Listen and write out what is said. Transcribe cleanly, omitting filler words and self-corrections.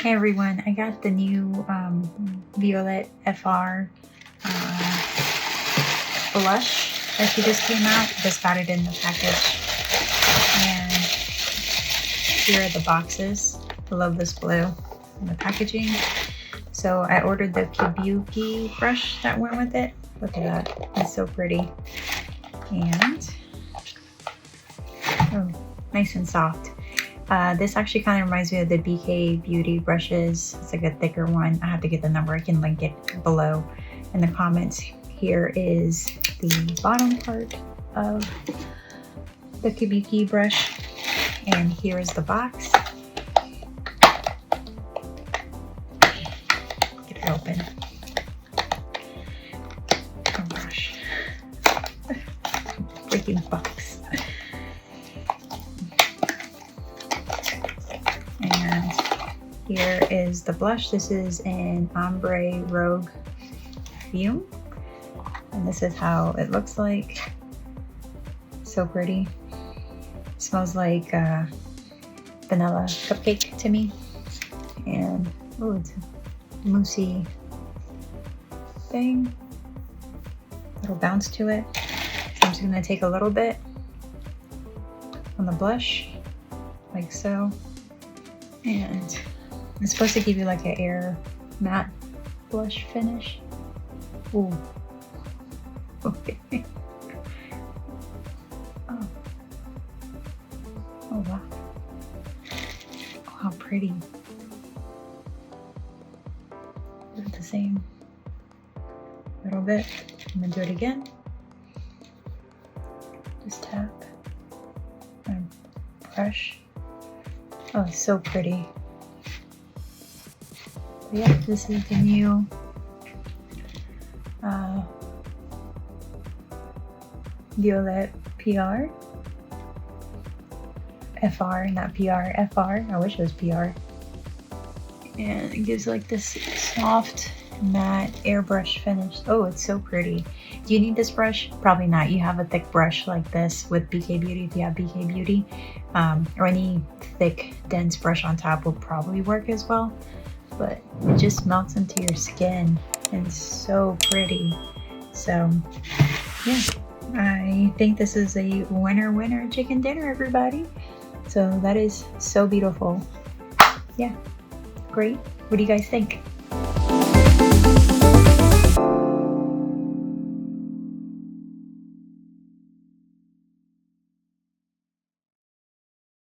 Hey everyone, I got the new Violette FR blush that she just came out. Just got it in the package. And here are the boxes. I love this blue and the packaging. So I ordered the Kabuki brush that went with it. Look at that, it's so pretty. And, oh, nice and soft. This actually kind of reminds me of the BK Beauty brushes. It's like a thicker one. I have to get the number. I can link it below in the comments. Here is the bottom part of the Kabuki brush. And here is the box. Get it open. Oh gosh. Freaking box. And here is the blush. This is an Ambre Rouge Fume. And this is how it looks like. So pretty. It smells like vanilla cupcake to me. And, oh, it's a moussey thing. Little bounce to it. So I'm just gonna take a little bit on the blush, like so. And it's supposed to give you like an air matte blush finish. Ooh. Okay. Oh. Oh wow. Oh, how pretty. Do it the same. A little bit. I'm gonna do it again. Just tap and brush. Oh, it's so pretty. But yeah, this is the new Violette FR. Not PR, FR. I wish it was PR. And it gives like this soft, matte airbrush finish. Oh, it's so pretty. Do you need this brush? Probably not. You have a thick brush like this with BK Beauty if you have BK Beauty. Or any thick, dense brush on top will probably work as well. But it just melts into your skin and it's so pretty. So, yeah. I think this is a winner chicken dinner, everybody. So that is so beautiful. Yeah, great. What do you guys think?